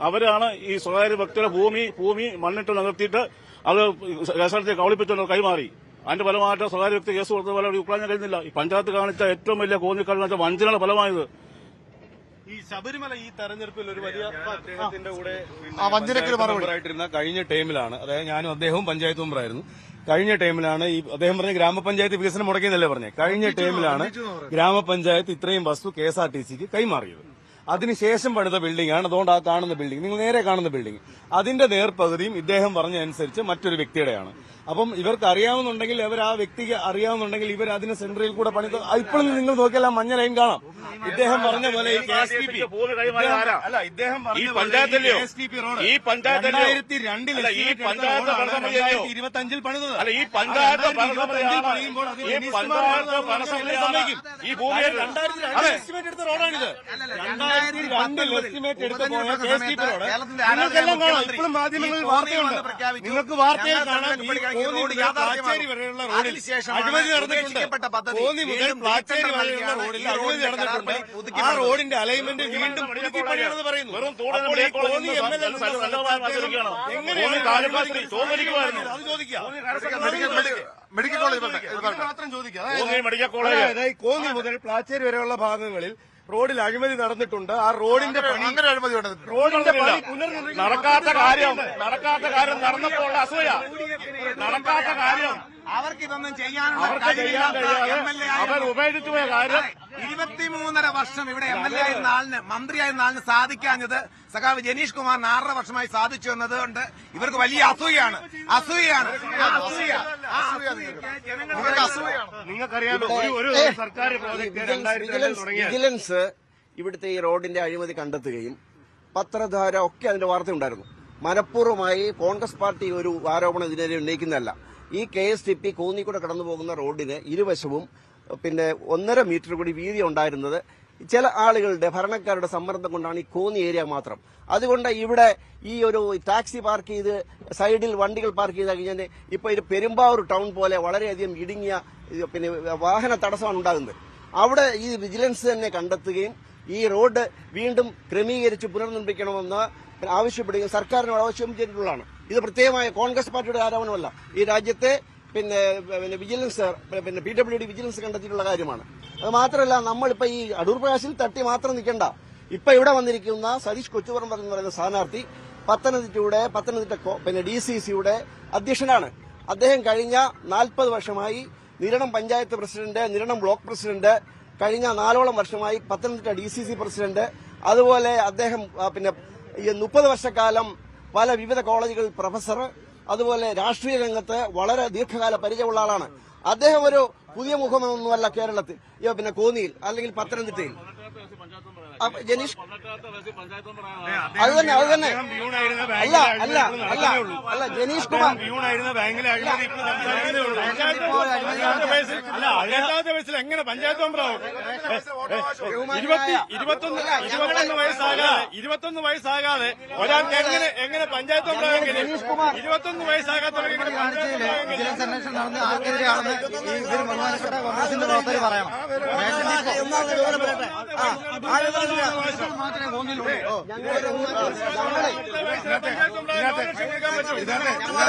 അവരാണ് ഈ സ്വകാര്യ വ്യക്തിയുടെ ഭൂമി മണ്ണിട്ട് നികത്തിയിട്ട് അത് KSRTC കബളിപ്പിച്ചുകൊണ്ട് കൈമാറി. അതിന്റെ ഫലമായിട്ട് സ്വകാര്യ വ്യക്തി കേസ് കൊടുത്ത പോലെ ഉൾക്കൊള്ളാൻ കഴിയുന്നില്ല. ഈ പഞ്ചായത്ത് കാണിച്ച ഏറ്റവും വലിയ കോന്നിക്കാരെന്ന് വഞ്ചനയുടെ ഫലമായത്. ഈ ശബരിമല ഈ തെരഞ്ഞെടുപ്പിൽ ഒരു വലിയ മെമ്പറായിട്ടിരുന്ന കഴിഞ്ഞ ടൈമിലാണ്, അതായത് ഞാനും അദ്ദേഹവും പഞ്ചായത്ത് മെമ്പറായിരുന്നു. കഴിഞ്ഞ ടൈമിലാണ് ഈ അദ്ദേഹം പറഞ്ഞ ഗ്രാമപഞ്ചായത്ത് വികസനം മുടക്കിയെന്നല്ലേ പറഞ്ഞത്. കഴിഞ്ഞ ടൈമിലാണ് ഗ്രാമപഞ്ചായത്ത് ഇത്രയും വസ്തു KSRTCക്ക് കൈമാറിയത്. അതിനുശേഷം പണിത ബിൽഡിംഗ് ആണ്. അതുകൊണ്ട് ആ കാണുന്ന ബിൽഡിംഗ്, നിങ്ങൾ നേരെ കാണുന്ന ബിൽഡിംഗ്, അതിന്റെ നേർപകുതിയും ഇദ്ദേഹം പറഞ്ഞ അനുസരിച്ച് മറ്റൊരു വ്യക്തിയുടെയാണ്. അപ്പം ഇവർക്ക് അറിയാവുന്നുണ്ടെങ്കിൽ, ഇവർ ആ വ്യക്തിക്ക് അറിയാവുന്നുണ്ടെങ്കിൽ ഇവർ അതിന് സെൻട്രൽ കൂടെ പണിത് ഇപ്പോഴും നിങ്ങൾ നോക്കിയാൽ ആ മഞ്ഞ ലൈൻ കാണാം. ഇദ്ദേഹം പറഞ്ഞ പോലെ ഈ KSTP അല്ല, ഇദ്ദേഹം ഈ പഞ്ചായത്തിലെയോ ഈ പഞ്ചായത്ത് 2025 പണിതത് അല്ല. ഈ പഞ്ചായത്ത് പണിയുമ്പോൾ ഈ ഭൂമിയെ 2002 എസ്റ്റിമേറ്റ് എടുത്ത റോഡാണിത്. 2002 എസ്റ്റിമേറ്റ് എടുത്ത KSTP റോഡ് നിങ്ങൾക്കെല്ലാം കാണാം. ഇപ്പോഴും മാധ്യമങ്ങളിൽ വാർത്തയുണ്ട്. നിങ്ങൾക്ക് വാർത്തയിൽ കാണാം. പ്ലാച്ചേരി വരെയുള്ള റോഡിൽ അഴിമതി നടന്നിട്ടുണ്ട്. കോന്നി മുതൽ പ്ലാച്ചേരി വരെയുള്ള റോഡിൽ അഴിമതി നടന്നിട്ടുണ്ട്. ആ റോഡിന്റെ അലൈൻമെന്റ് വീണ്ടും പുതുക്കി പണിയാണെന്ന് പറയുന്നു. കോന്നി MLA അത് ചോദിക്കാം. മെഡിക്കൽ കോളേജ് മാത്രം ചോദിക്കാം. കോന്നി മുതൽ പ്ലാച്ചേരി വരെയുള്ള ഭാഗങ്ങളിൽ റോഡിൽ അഴിമതി നടന്നിട്ടുണ്ട്. ആ റോഡിന്റെ അങ്ങനെ അഴിമതി റോഡിന്റെ നടക്കാത്ത കാര്യം നടന്നപ്പോൾ അസൂയ. നടക്കാത്ത കാര്യം അവർക്കിതൊന്നും ചെയ്യാനുള്ള അവർ ഉപേക്ഷിച്ചു പോയ കാര്യം 23.5 വർഷം ഇവിടെ MLA ആയിരുന്ന ആളിന്, മന്ത്രിയായിരുന്ന ആളിന് സാധിക്കാഞ്ഞത് സഖാവ് ജനീഷ് കുമാറിന് 6.5 വർഷമായി സാധിച്ചു എന്നതുകൊണ്ട് ഇവർക്ക് വലിയ അസൂയാണ്. നിങ്ങൾക്കറിയാലോ, ഒരു സർക്കാർ വിജിലൻസ് ഇവിടുത്തെ ഈ റോഡിന്റെ അഴിമതി കണ്ടെത്തുകയും പത്രധാര ഒക്കെ അതിന്റെ വാർത്തയുണ്ടായിരുന്നു. മനഃപൂർവ്വമായി കോൺഗ്രസ് പാർട്ടി ഒരു ആരോപണം ഇതിനെതിരെ ഉന്നയിക്കുന്നതല്ല. ഈ KSTP കോന്നിക്കൂടെ കടന്നു പോകുന്ന റോഡിന് ഇരുവശവും 1.5 മീറ്റർ കൂടി വീതി ഉണ്ടായിരുന്നത് ചില ആളുകളുടെ, ഭരണക്കാരുടെ സമ്മർദ്ദം കൊണ്ടാണ് ഈ കോന്നി ഏരിയ മാത്രം. അതുകൊണ്ട് ഇവിടെ ഈ ഒരു ടാക്സി പാർക്ക് ചെയ്ത് സൈഡിൽ വണ്ടികൾ പാർക്ക് ചെയ്ത് കഴിഞ്ഞാൽ ഇപ്പൊ ഇത് പെരുമ്പാവൂർ ടൗൺ പോലെ വളരെയധികം ഇടുങ്ങിയ വാഹന തടസ്സമാണ് ഉണ്ടാകുന്നത്. അവിടെ ഈ വിജിലൻസ് തന്നെ കണ്ടെത്തുകയും ഈ റോഡ് വീണ്ടും ക്രമീകരിച്ച് പുനർനിർമ്മിക്കണമെന്ന് ആവശ്യപ്പെടുകയും സർക്കാരിനോട് ആവശ്യം ചെയ്തിട്ടുള്ളതാണ്. ഇത് പ്രത്യേകമായ കോൺഗ്രസ് പാർട്ടിയുടെ ആരോപണമല്ല. ഈ രാജ്യത്തെ വിജിലൻസ് PWD വിജിലൻസ് കണ്ടെത്തിയിട്ടുള്ള കാര്യമാണ്. അത് മാത്രമല്ല, നമ്മളിപ്പോ ഈ അടൂർ പ്രകാശിൽ തട്ടി മാത്രം നിൽക്കേണ്ട. ഇപ്പൊ ഇവിടെ വന്നിരിക്കുന്ന സതീഷ് കൊച്ചുപുറം എന്ന് പറയുന്ന സ്ഥാനാർത്ഥി പത്തനംതിട്ട DCCയുടെ അധ്യക്ഷനാണ്. അദ്ദേഹം കഴിഞ്ഞ 40 വർഷമായി Niranam panchayat president, Niranam block president, കഴിഞ്ഞ 4ഓളം വർഷമായി പത്തനംതിട്ട DCC പ്രസിഡന്റ്. അതുപോലെ അദ്ദേഹം 30 വർഷക്കാലം പല വിവിധ കോളേജുകളിൽ പ്രൊഫസർ, അതുപോലെ രാഷ്ട്രീയ രംഗത്ത് വളരെ ദീർഘകാല പരിചയമുള്ള ആളാണ്. അദ്ദേഹം ഒരു പുതിയ മുഖമൊന്നുമല്ല കേരളത്തിൽ, കോന്നിയിൽ അല്ലെങ്കിൽ പത്തനംതിട്ടയിൽ. ജനീഷ് അത് തന്നെ അല്ല ജനീഷ് കുമാർ എങ്ങനെ പഞ്ചായത്ത് മെമ്പറാവും? 21 വയസ്സാകാതെ ഒരാൾക്ക് എങ്ങനെ പഞ്ചായത്ത് മെമ്പറാണെങ്കിൽ 21 വയസ്സാകാത്തവർക്ക് വിജിലൻസ് അന്വേഷണം നടന്ന് ആർക്കെതിരെയാണെന്ന് ഇതിന് ബഹുമാനപ്പെട്ട കോൺഗ്രസിന്റെ പ്രവർത്തകർ പറയണം.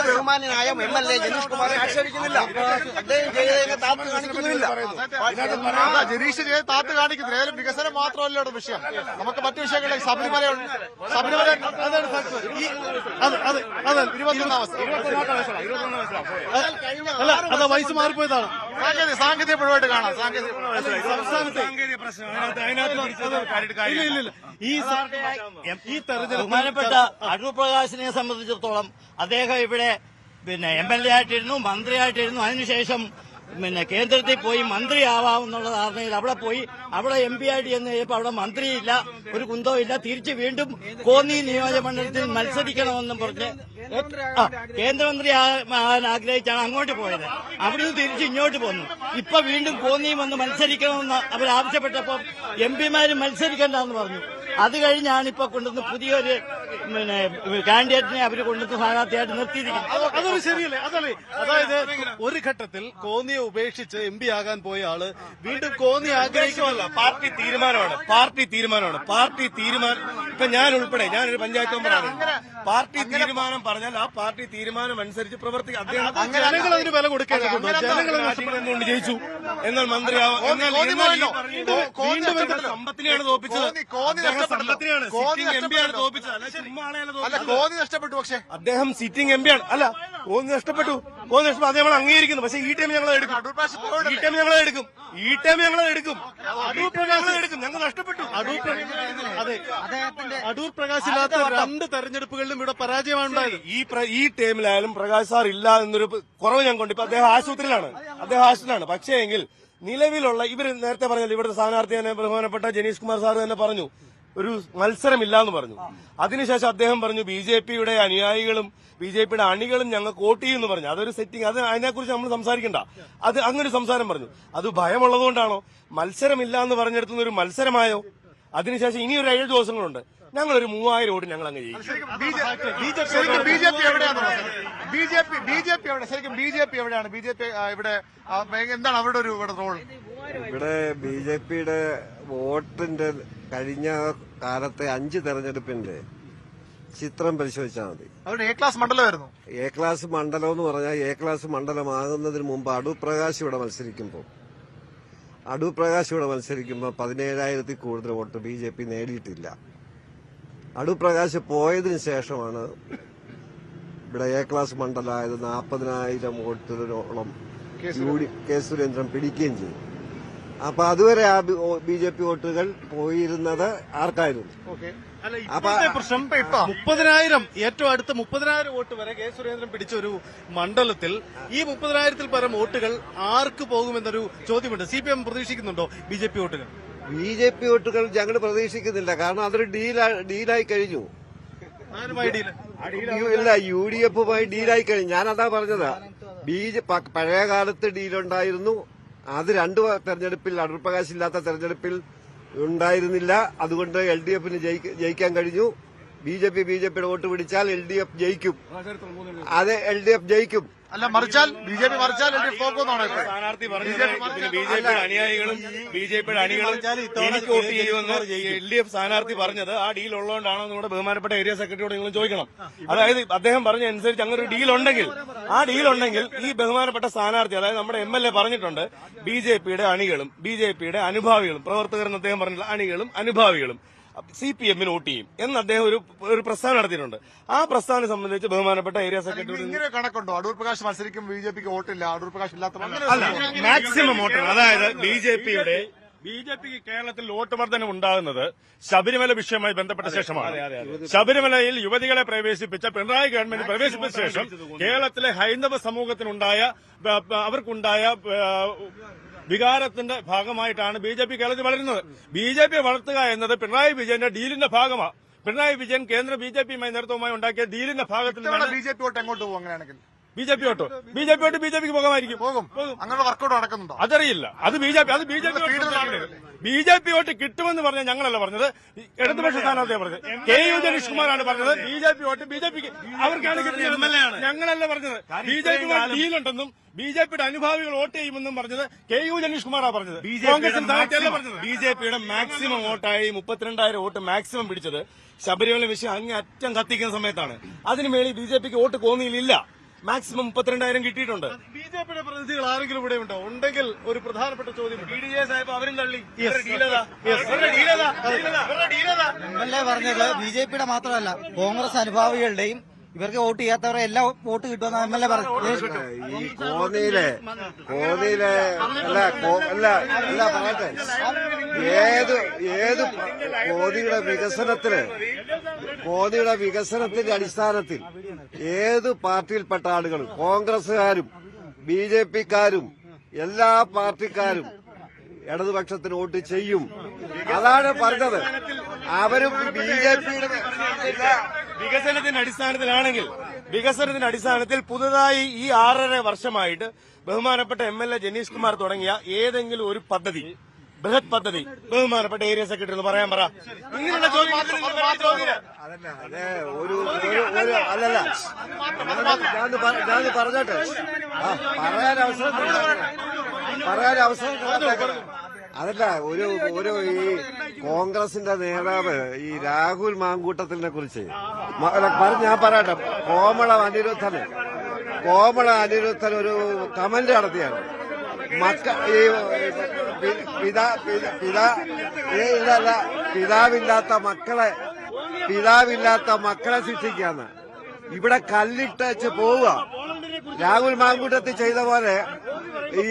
ബഹുമാനായ MLA ജനീഷ് കുമാറെ ആക്ഷേപിക്കുന്നില്ല. അദ്ദേഹം ചെയ്തതിനെ താപ്പ് കാണിക്കുന്നില്ല. ജനീഷ് താത്ത് കാണിക്കുന്നത് ഏതായാലും വികസനം മാത്രമല്ല ഇവിടെ വിഷയം. നമുക്ക് മറ്റു വിഷയങ്ങളിലേക്ക് ശബരിമല അല്ല അത് വയസ്സ് മാറിപ്പോയതാണ്. സാങ്കേതിക പിഴവായിട്ട് കാണാം. സംസ്ഥാനത്തെ ഇല്ല ഈ തെരഞ്ഞെടുപ്പ് ബഹുമാനപ്പെട്ട അടൂർ പ്രകാശിനെ സംബന്ധിച്ചിടത്തോളം അദ്ദേഹം ഇവിടെ MLA ആയിട്ടിരുന്നു, മന്ത്രിയായിട്ടിരുന്നു. അതിനുശേഷം കേന്ദ്രത്തിൽ പോയി മന്ത്രിയാവാമെന്നുള്ള ധാരണയിൽ അവിടെ പോയി അവിടെ MP ആയിട്ട് ചെന്ന് കഴിഞ്ഞപ്പോൾ അവിടെ മന്ത്രിയില്ല, ഒരു കുന്തവും ഇല്ല. തിരിച്ച് വീണ്ടും കോന്നി നിയോജകമണ്ഡലത്തിൽ മത്സരിക്കണമെന്നും പറഞ്ഞ് കേന്ദ്രമന്ത്രി ആകാൻ ആഗ്രഹിച്ചാണ് അങ്ങോട്ട് പോയത്. അവിടുന്ന് തിരിച്ച് ഇങ്ങോട്ട് പോന്നു. ഇപ്പൊ വീണ്ടും കോന്നിയും വന്ന് മത്സരിക്കണമെന്ന് അവർ ആവശ്യപ്പെട്ടപ്പോൾ MP-മാര് മത്സരിക്കണ്ടെന്ന് പറഞ്ഞു. അത് കഴിഞ്ഞാണ് ഇപ്പൊ കൊണ്ടുവന്ന് പുതിയൊരു കാൻഡിഡേറ്റിനെ അവർ കൊണ്ടുവന്ന് സ്ഥാനാർത്ഥിയായിട്ട് നിർത്തിയിരിക്കുന്നത്. അതൊരു ശരിയല്ലേ? അതല്ലേ, അതായത് ഒരു ഘട്ടത്തിൽ കോന്നിയെ ഉപേക്ഷിച്ച് MP ആകാൻ പോയ ആള് വീണ്ടും കോന്നി ആഗ്രഹിക്കുമല്ല. പാർട്ടി തീരുമാനമാണ്. പാർട്ടി തീരുമാനം. ഇപ്പൊ ഞാൻ ഉൾപ്പെടെ ഞാനൊരു പഞ്ചായത്ത് മെമ്പറാണ്. പാർട്ടി തീരുമാനം പറഞ്ഞാൽ ആ പാർട്ടി തീരുമാനം അനുസരിച്ച് പ്രവർത്തിക്കും. ജനങ്ങൾ അതിന് വില കൊടുക്കേണ്ടതുണ്ടോ? ജനങ്ങൾ എന്തുകൊണ്ട് ജയിച്ചു? എന്നാൽ മന്ത്രിയാവും സമ്പത്തിനെയാണ് തോപ്പിച്ചത്. സമ്പത്തിനെയാണ് MP-യാണ് തോപ്പിച്ചത്. അല്ല ചുമ്മാ അല്ല, കോന്നി നഷ്ടപ്പെട്ടു. പക്ഷേ അദ്ദേഹം സിറ്റിംഗ് MP-യാണ്. അല്ല, കോന്നി നഷ്ടപ്പെട്ടു. അത് നമ്മൾ അംഗീകരിക്കുന്നു. പക്ഷേ ഈ ടൈം ഞങ്ങൾ എടുക്കും. ഞങ്ങൾ നഷ്ടപ്പെട്ടു. അടൂർ പ്രകാശ് ഇല്ലാത്ത 2 തെരഞ്ഞെടുപ്പുകളിലും ഇവിടെ പരാജയമാണ് ഉണ്ടായത്. ഈ ടൈമിലായാലും പ്രകാശ് സാർ ഇല്ല എന്നൊരു കുറവ് ഞങ്ങൾക്കുണ്ട്. ഇപ്പൊ അദ്ദേഹം ആശുപത്രിയിലാണ്. പക്ഷേ എങ്കിൽ നിലവിലുള്ള ഇവർ നേരത്തെ പറഞ്ഞല്ലോ, ഇവിടുത്തെ സ്ഥാനാർത്ഥി തന്നെ ബഹുമാനപ്പെട്ട ജനീഷ് കുമാർ സാർ തന്നെ പറഞ്ഞു ഒരു മത്സരമില്ല എന്ന് പറഞ്ഞു. അതിനുശേഷം അദ്ദേഹം പറഞ്ഞു BJP-യുടെ അനുയായികളും BJP-യുടെ അണികളും ഞങ്ങൾക്ക് വോട്ട് ചെയ്യുമെന്ന് പറഞ്ഞു. അതൊരു സെറ്റിംഗ്. അതിനെക്കുറിച്ച് നമ്മൾ സംസാരിക്കണ്ട. അത് അങ്ങനെ സംസാരം പറഞ്ഞു. അത് ഭയമുള്ളതുകൊണ്ടാണോ? മത്സരമില്ല എന്ന് പറഞ്ഞെടുത്തുന്ന ഒരു മത്സരമായോ? അതിനുശേഷം ഇനി ഒരു 7 ദിവസങ്ങളുണ്ട്. ഞങ്ങളൊരു 3000 വോട്ട് ഞങ്ങൾ അങ്ങ് ചെയ്യും. BJP എവിടെയാണ്? ശരിക്കും BJP എവിടെയാണ്? BJP ഇവിടെ എന്താണ് അവരുടെ ഒരു റോൾ? ഇവിടെ BJP-യുടെ വോട്ടിന്റെ കഴിഞ്ഞ കാലത്തെ 5 തെരഞ്ഞെടുപ്പിന്റെ ചിത്രം പരിശോധിച്ചാൽ മതി. അവരുടെ A ക്ലാസ് മണ്ഡലമായിരുന്നു. A ക്ലാസ് മണ്ഡലം എന്ന് പറഞ്ഞാൽ A ക്ലാസ് മണ്ഡലമാകുന്നതിന് മുമ്പ് അടൂർ പ്രകാശ് ഇവിടെ മത്സരിക്കുമ്പോൾ 17,000 കൂടുതൽ വോട്ട് BJP നേടിയിട്ടില്ല. അടൂർ പ്രകാശ് പോയതിനു ശേഷമാണ് ഇവിടെ A ക്ലാസ് മണ്ഡലമായത്. 40,000 വോട്ടിനോളം കെ സുരേന്ദ്രൻ പിടിക്കുകയും ചെയ്തു. അപ്പൊ അതുവരെ ആ BJP വോട്ടുകൾ പോയിരുന്നത് ആർക്കായിരുന്നു? പ്രശ്നം 30,000 ഏറ്റവും അടുത്ത 30,000 വോട്ട് വരെ കെ സുരേന്ദ്രൻ പിടിച്ച ഒരു മണ്ഡലത്തിൽ ഈ 30,000-ൽ പരം വോട്ടുകൾ ആർക്ക് പോകുമെന്നൊരു ചോദ്യമുണ്ട്. CPM പ്രതീക്ഷിക്കുന്നുണ്ടോ BJP വോട്ടുകൾ? BJP വോട്ടുകൾ ഞങ്ങൾ പ്രതീക്ഷിക്കുന്നില്ല. കാരണം അതൊരു ഡീലായി കഴിഞ്ഞു. ഇല്ല, UDF-മായി ഡീലായി കഴിഞ്ഞു. ഞാനതാ പറഞ്ഞത്. പഴയ കാലത്ത് ഡീലുണ്ടായിരുന്നു. അത് 2 തെരഞ്ഞെടുപ്പിൽ അടൂർ പ്രകാശ് ഇല്ലാത്ത തെരഞ്ഞെടുപ്പിൽ ഉണ്ടായിരുന്നില്ല. അതുകൊണ്ട് LDF-ന് ജയിക്കാൻ കഴിഞ്ഞു. BJP-യുടെ വോട്ട് പിടിച്ചാൽ LDF ജയിക്കും. അതെ, LDF ജയിക്കും. അല്ല, മറിച്ചാൽ BJP മറിച്ചാൽ LDF പോകുന്നതാണ് സ്ഥാനാർത്ഥി പറഞ്ഞത്. BJP-യുടെ അണിയായികളും BJP-യുടെ അണികളും എനിക്ക് വോട്ട് ചെയ്യുമെന്ന് LDF സ്ഥാനാർത്ഥി പറഞ്ഞത് ആ ഡീൽ ഉള്ളതുകൊണ്ടാണോ നമ്മുടെ ബഹുമാനപ്പെട്ട ഏരിയ സെക്രട്ടറിയോട് നിങ്ങൾ ചോദിക്കണം. അതായത് അദ്ദേഹം പറഞ്ഞ അനുസരിച്ച് അങ്ങനെ ഒരു ഡീൽ ഉണ്ടെങ്കിൽ ഈ ബഹുമാനപ്പെട്ട സ്ഥാനാർത്ഥി, അതായത് നമ്മുടെ MLA പറഞ്ഞിട്ടുണ്ട് BJP-യുടെ അണികളും BJP-യുടെ അനുഭാവികളും പ്രവർത്തകരെന്ന് അദ്ദേഹം പറഞ്ഞിട്ടുള്ള അണികളും അനുഭാവികളും CPM-ന് വോട്ട് ചെയ്യും എന്ന് അദ്ദേഹം ഒരു പ്രസ്താവന നടത്തിയിട്ടുണ്ട്. ആ പ്രസ്താവന സംബന്ധിച്ച് ബഹുമാനപ്പെട്ട ഏരിയ സെക്രട്ടറി ഇങ്ങനെ കണക്കുണ്ടോ? അടൂർ പ്രകാശ് മത്സരിക്കും, BJP-ക്ക് വോട്ടില്ല, അടൂർ പ്രകാശ് ഇല്ലാത്ത മാക്സിമം വോട്ടാണ്. അതായത് BJPക്ക് കേരളത്തിൽ വോട്ട് വർധന ഉണ്ടാകുന്നത് ശബരിമല വിഷയവുമായി ബന്ധപ്പെട്ട ശേഷമാണ്. ശബരിമലയിൽ യുവതികളെ പ്രവേശിപ്പിച്ച പിണറായി ഗവൺമെന്റ് പ്രവേശിപ്പിച്ച ശേഷം കേരളത്തിലെ ഹൈന്ദവ സമൂഹത്തിനുണ്ടായ അവർക്കുണ്ടായ വികാരത്തിന്റെ ഭാഗമായിട്ടാണ് BJP കേരളത്തിൽ വളരുന്നത്. BJP വളർത്തുക എന്നത് പിണറായി വിജയന്റെ ഡീലിന്റെ ഭാഗമാണ്. പിണറായി വിജയൻ കേന്ദ്ര BJP-യുമായി നേതൃത്വമായി ഉണ്ടാക്കിയ ഡീലിന്റെ ഭാഗത്തിൽ BJP വോട്ട് എങ്ങോട്ട് പോകും? അങ്ങനെയാണെങ്കിൽ BJP വോട്ട് BJPക്ക് പോകാമായിരിക്കും. അങ്ങനെ വർക്കൗട്ട് നടക്കുന്നുണ്ടോ? അതറിയില്ല. അത് BJP വോട്ട് കിട്ടുമെന്ന് പറഞ്ഞ ഞങ്ങളല്ല പറഞ്ഞത്, ഇടതുപക്ഷ സ്ഥാനാർത്ഥിയാണ് പറഞ്ഞത്. KU ജനീഷ് കുമാറാണ് പറഞ്ഞത് BJP വോട്ട് BJPക്ക് അവർക്കാണ് കിട്ടിയത്. ഞങ്ങളല്ല പറഞ്ഞത്. BJP ഡീലുണ്ടെന്നും BJP-യുടെ അനുഭാവികൾ വോട്ട് ചെയ്യുമെന്നും പറഞ്ഞത് KU ജനീഷ് കുമാറാണ് പറഞ്ഞത്. കോൺഗ്രസിന്റെ സ്ഥാനാർത്ഥിയല്ല പറഞ്ഞത്. BJP-യുടെ മാക്സിമം വോട്ടായി 32,000 വോട്ട് മാക്സിമം പിടിച്ചത് ശബരിമല വിഷയം അങ്ങേ അറ്റം കത്തിക്കുന്ന സമയത്താണ്. അതിനുമേൽ BJPക്ക് വോട്ട് കോന്നിയിലില്ല. മാക്സിമം 32,000 കിട്ടിയിട്ടുണ്ട്. ബിജെപിയുടെ പ്രതിനിധികൾ ആരെങ്കിലും ഇവിടെ ഉണ്ടോ? ഉണ്ടെങ്കിൽ ഒരു പ്രധാനപ്പെട്ട ചോദ്യം അവരും തള്ളി. എംഎൽഎ പറഞ്ഞത് ബിജെപിയുടെ മാത്രമല്ല കോൺഗ്രസ് അനുഭാവികളുടെയും ഇവർക്ക് വോട്ട് ചെയ്യാത്തവരെ എല്ലാം വോട്ട് കിട്ടുമെന്ന് എംഎൽഎ പറഞ്ഞു. ഈ കോന്നിയിലെ പറയട്ടെ, ഏത് കോന്നിയുടെ വികസനത്തിന്റെ അടിസ്ഥാനത്തിൽ ഏത് പാർട്ടിയിൽപ്പെട്ട ആളുകളും കോൺഗ്രസുകാരും ബിജെപിക്കാരും എല്ലാ പാർട്ടിക്കാരും ഇടതുപക്ഷത്തിന് വോട്ട് ചെയ്യും. അതാണ് പറഞ്ഞത്. അവരും ബിജെപിയുടെ വികസനത്തിന്റെ അടിസ്ഥാനത്തിൽ പുതുതായി ഈ 6.5 വർഷമായിട്ട് ബഹുമാനപ്പെട്ട എംഎൽഎ ജനീഷ് കുമാർ തുടങ്ങിയ ഏതെങ്കിലും ഒരു പദ്ധതി, ബൃഹത് പദ്ധതി ബഹുമാനപ്പെട്ട ഏരിയ സെക്രട്ടറി എന്ന് പറയാൻ പറ. ഇങ്ങനെയുള്ള ചോദ്യം അല്ലല്ല, ഞാൻ പറഞ്ഞോട്ടെ, പറയാൻ അവസരം അതല്ല. ഒരു ഈ കോൺഗ്രസിന്റെ നേതാവ് ഈ രാഹുൽ മാങ്കൂട്ടത്തിനെ കുറിച്ച് ഞാൻ പറയട്ടെ, കോമള അനിരുദ്ധൻ ഒരു കമന്റ് നടത്തിയാണ്. പിതാവില്ലാത്ത മക്കളെ ശിക്ഷിക്കാന്ന്. ഇവിടെ കല്ലിട്ടച്ച് പോവുക. രാഹുൽ മാങ്കൂട്ടത്തിൽ ചെയ്ത പോലെ ഈ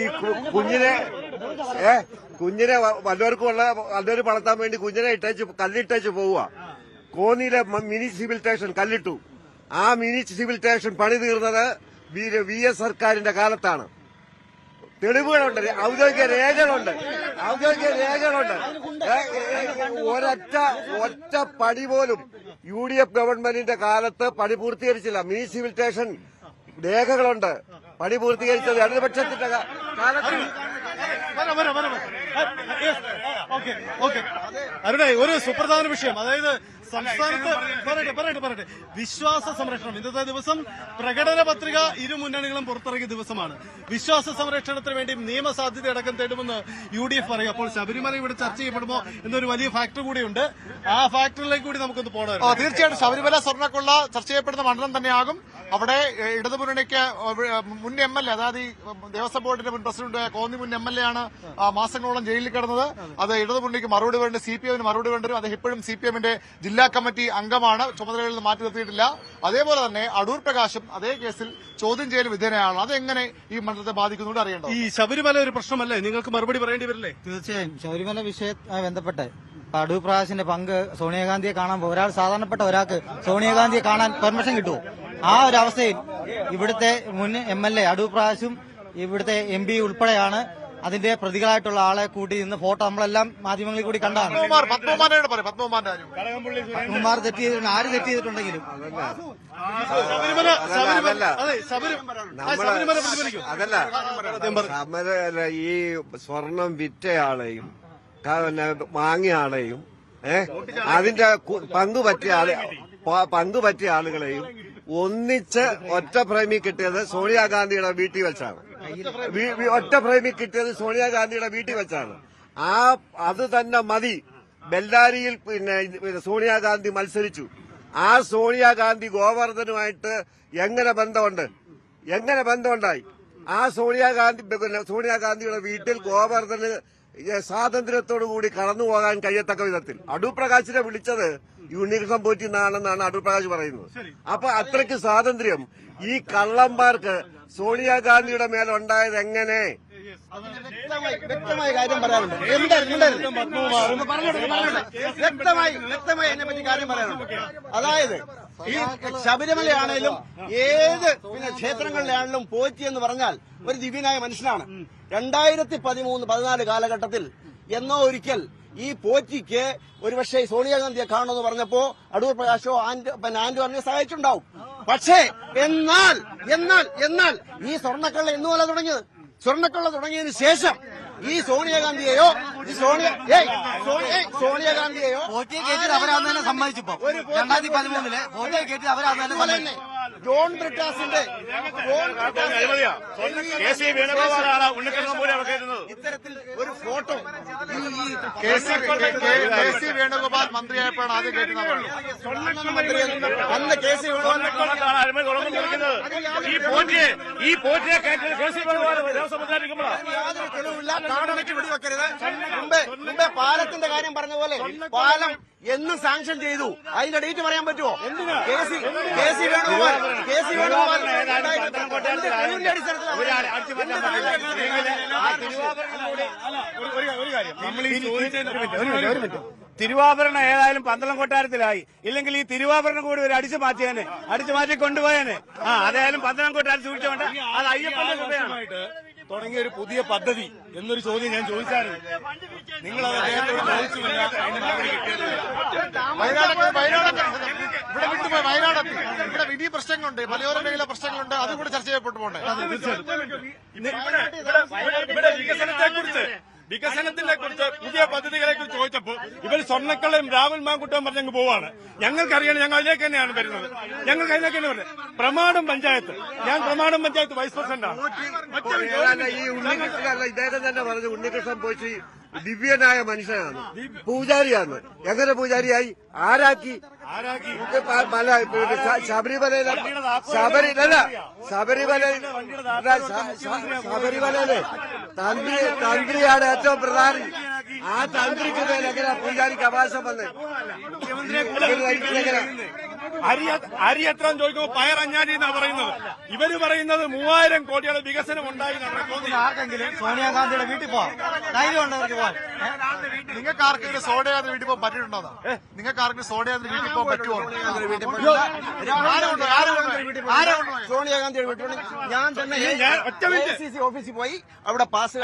കുഞ്ഞിനെ വല്ലവരും വളർത്താൻ വേണ്ടി കുഞ്ഞിനെ കല്ലിട്ടച്ച് പോവുക. കോന്നിയിലെ മിനി സിവിൽ സ്റ്റേഷൻ കല്ലിട്ടു. ആ മിനി സിവിൽ സ്റ്റേഷൻ പണി തീർന്നത് VS സർക്കാരിന്റെ കാലത്താണ്. തെളിവുകളുണ്ട്, ഔദ്യോഗിക രേഖകളുണ്ട്. ഒറ്റ പണി പോലും UDF ഗവൺമെന്റിന്റെ കാലത്ത് പണി പൂർത്തീകരിച്ചില്ല. മിനി സിവിൽ സ്റ്റേഷൻ രേഖകളുണ്ട്. പണി പൂർത്തീകരിച്ചത് ഇടതുപക്ഷത്തിന്റെ കാലത്ത്. അരുണേ, ഒരു സുപ്രധാന വിഷയം, അതായത് സംസ്ഥാനത്ത് പറയട്ടെ വിശ്വാസ സംരക്ഷണം. ഇന്നത്തെ ദിവസം പ്രകടന പത്രിക ഇരു മുന്നണികളും പുറത്തിറങ്ങിയ ദിവസമാണ്. വിശ്വാസ സംരക്ഷണത്തിന് വേണ്ടി നിയമസാധ്യത അടക്കം തേടുമെന്ന് UDF പറയും. അപ്പോൾ ശബരിമല ഇവിടെ ചർച്ച ചെയ്യപ്പെടുമോ എന്നൊരു വലിയ ഫാക്ടർ കൂടിയുണ്ട്. ആ ഫാക്ടറിലേക്ക് കൂടി നമുക്കൊന്ന് പോകണം. തീർച്ചയായിട്ടും ശബരിമല സ്വർണ്ണക്കൊള്ള ചർച്ച ചെയ്യപ്പെടുന്ന മണ്ഡലം തന്നെയാകും. അവിടെ ഇടതുമുന്നണിക്ക് മുൻ MLA, അതായത് ഈ ദേവസ്വം ബോർഡിന്റെ മുൻ പ്രസിഡന്റ് കോന്നി മുൻ MLA ആണ് മാസങ്ങളോളം ജയിലിൽ കിടന്നത്. അത് ഇടതുമുന്നണിക്ക് മറുപടി വേണ്ടി CPM മറുപടി വേണ്ടരും. അദ്ദേഹം ഇപ്പോഴും CPMന്റെ ജില്ലാ കമ്മിറ്റി അംഗമാണ്, ചുമതലകളിൽ നിന്ന് മാറ്റി നിർത്തിയിട്ടില്ല. അതേപോലെ തന്നെ അടൂർ പ്രകാശും അതേ കേസിൽ ചോദ്യം ചെയ്യൽ വിധേയനാണ്. അതെങ്ങനെ ഈ മണ്ഡലത്തെ ബാധിക്കുന്നുണ്ട് അറിയേണ്ടത്. ഈ ശബരിമല ഒരു പ്രശ്നമല്ലേ? നിങ്ങൾക്ക് മറുപടി പറയേണ്ടി വരില്ലേ? തീർച്ചയായും ശബരിമല വിഷയവുമായി ബന്ധപ്പെട്ട് അടൂർ പ്രകാശിന്റെ പങ്ക് സോണിയാഗാന്ധിയെ കാണാൻ സാധാരണപ്പെട്ട ഒരാൾക്ക് സോണിയാഗാന്ധിയെ കാണാൻ പെർമിഷൻ കിട്ടുമോ? ആ ഒരു അവസ്ഥയിൽ ഇവിടുത്തെ മുൻ MLA അടൂർ പ്രകാശും ഇവിടുത്തെ MP ഉൾപ്പെടെയാണ് അതിന്റെ പ്രതികളായിട്ടുള്ള ആളെ കൂട്ടി നിന്ന് ഫോട്ടോ നമ്മളെല്ലാം മാധ്യമങ്ങളിൽ കൂടി കണ്ടാണ്. പത്മകുമാർ തെറ്റ് ചെയ്തിട്ടുണ്ട്. ആര് തെറ്റ് ചെയ്തിട്ടുണ്ടെങ്കിലും അതല്ല, ഈ സ്വർണം വിറ്റയാളെയും വാങ്ങിയ ആളെയും അതിന്റെ പങ്ക് പറ്റിയ ആളുകളെയും ഒന്നിച്ച് ഒറ്റ ഫ്രെയിമിൽ കിട്ടിയത് സോണിയാഗാന്ധിയുടെ വീട്ടിൽ വെച്ചാണ്. അത് തന്നെ മതി. ബെല്ലാരിയിൽ പിന്നെ സോണിയാഗാന്ധി മത്സരിച്ചു. ആ സോണിയാഗാന്ധി ഗോവർദ്ധനുമായിട്ട് എങ്ങനെ ബന്ധമുണ്ടായി? ആ സോണിയാഗാന്ധിയുടെ വീട്ടിൽ ഗോവർദ്ധന് സ്വാതന്ത്ര്യത്തോടുകൂടി കടന്നുപോകാൻ കഴിയത്തക്ക വിധത്തിൽ അടൂർ പ്രകാശിനെ വിളിച്ചത് ഉണ്ണികൃഷ്ണൻ പോറ്റി എന്നാണെന്നാണ് അടൂർ പ്രകാശ് പറയുന്നത്. അപ്പൊ അത്രയ്ക്ക് സ്വാതന്ത്ര്യം ഈ കള്ളന്മാർക്ക് സോണിയാഗാന്ധിയുടെ മേലുണ്ടായത് എങ്ങനെ? വ്യക്തമായ കാര്യം പറയാനുണ്ട്. വ്യക്തമായി അതിനെപ്പറ്റി കാര്യം പറയാനുണ്ട്. അതായത് ഈ ശബരിമലയാണേലും ഏത് ക്ഷേത്രങ്ങളിലാണെങ്കിലും പോറ്റി എന്ന് പറഞ്ഞാൽ ഒരു ദിവ്യനായ മനുഷ്യനാണ്. 2013-14 കാലഘട്ടത്തിൽ എന്നോ ഒരിക്കൽ ഈ പോറ്റിക്ക് ഒരുപക്ഷെ സോണിയാഗാന്ധിയെ കാണണമെന്ന് പറഞ്ഞപ്പോ അടൂർ പ്രകാശോ ആന്റോ സഹായിച്ചിട്ടുണ്ടാവും. പക്ഷേ എന്നാൽ ഈ സ്വർണ്ണക്കള്ള എന്നുമല്ല തുടങ്ങിയത്. സ്വർണ്ണക്കള്ള തുടങ്ങിയതിനു ശേഷം ഈ സോണിയാഗാന്ധിയെയോ പോറ്റിയെ കയറ്റി അവരാന്ന് തന്നെ സമ്മതിച്ചപ്പോ 2013 പോറ്റിയെ കയറ്റി അവരാന്ന് തന്നെ ജോൺ ബ്രിട്ടാസിന്റെ ഇത്തരത്തിൽ ഒരു ഫോട്ടോ KC വേണുഗോപാൽ മന്ത്രിയായപ്പോഴാണ് ആദ്യം കേൾക്കുന്നത്. അന്ന് KC ഈ പോറ്റിയെ KC യാതൊരു തെളിവില്ല. കാണാനൊക്കെ വെടിവെക്കരുത്. മുമ്പേ പാലത്തിന്റെ കാര്യം പറഞ്ഞ പോലെ പാലം എന്ന് സാങ്ഷൻ ചെയ്തു, അതിന്റെ ഡേറ്റ് പറയാൻ പറ്റുമോ? KC വേണുഗോപാൽ തിരുവാഭരണം ഏതായാലും പന്തളം കൊട്ടാരത്തിലായി. ഇല്ലെങ്കിൽ ഈ തിരുവാഭരണം കൂടി ഒരു അടിച്ചു മാറ്റി കൊണ്ടുപോയേനെ. അതായാലും പന്തളം കൊട്ടാരം സൂക്ഷിച്ചോണ്ട് അത് അയ്യപ്പന്റെ കൃപയാണ്. തുടങ്ങിയ ഒരു പുതിയ പദ്ധതി എന്നൊരു ചോദ്യം ഞാൻ ചോദിച്ചായിരുന്നു. നിങ്ങൾ ഇവിടെ വലിയ പ്രശ്നങ്ങളുണ്ട്, മലയോര മേഖല പ്രശ്നങ്ങളുണ്ട്, അതും കൂടെ ചർച്ച ചെയ്യപ്പെട്ടു പോകണ്ടേ? വികസനത്തിനെ കുറിച്ച് പുതിയ പദ്ധതികളെ കുറിച്ച് ചോദിച്ചപ്പോൾ ഇവർ സ്വർണ്ണക്കള്ളയും രാഹുൽ മാങ്കുട്ടവും പറഞ്ഞങ്ങ് പോവാണ്. ഞങ്ങൾക്കറിയണം, ഞങ്ങൾ അതിലേക്ക് തന്നെയാണ് വരുന്നത്. ഞങ്ങൾക്ക് അതിലേക്ക് തന്നെ വരുന്നത്. പ്രമാണം പഞ്ചായത്ത്, ഞാൻ പ്രമാണം പഞ്ചായത്ത് വൈസ് പ്രസിഡന്റാണ്. ഈ ഉണ്ണികൃഷ്ണൻ ഇദ്ദേഹം തന്നെ പറഞ്ഞു, ഉണ്ണികൃഷ്ണൻ പോയി ദിവ്യനായ മനുഷ്യനാണ്, പൂജാരിയാണ്. എങ്ങനെ പൂജാരിയായി? ആരാക്കി? ശബരിമലയില് തന്ത്രിയാണ് ഏറ്റവും പ്രധാനി. ആ തന്ത്രിക്ക് മേൽ എങ്ങനെ പൂജാരിക്ക് അവകാശം വന്ന്? അരി എത്ര ചോദിക്കുമ്പോൾ പയർ അഞ്ഞാരി എന്നാണ് പറയുന്നത്. ഇവര് പറയുന്നത് 3000 കോടിയുടെ വികസനം ഉണ്ടായി. ആർക്കെങ്കിലും സോണിയാഗാന്ധിയുടെ വീട്ടിൽ പോവാം, ധൈര്യം ഉണ്ടവർക്ക് പോവാൻ. നിങ്ങൾക്ക് ആർക്കെങ്കിലും സോണിയാഗാന്ധി വീട്ടിൽ പോകാൻ പറ്റിയിട്ടുണ്ടോ? നിങ്ങൾക്ക് ആർക്കെങ്കിലും സോണിയാഗാന്ധി വീട്ടിൽ പോകാൻ പറ്റുമോ? സോണിയാഗാന്ധിയുടെ വീട്ടിൽ ഞാൻ തന്നെ KCC ഓഫീസിൽ പോയി അവിടെ പാസ്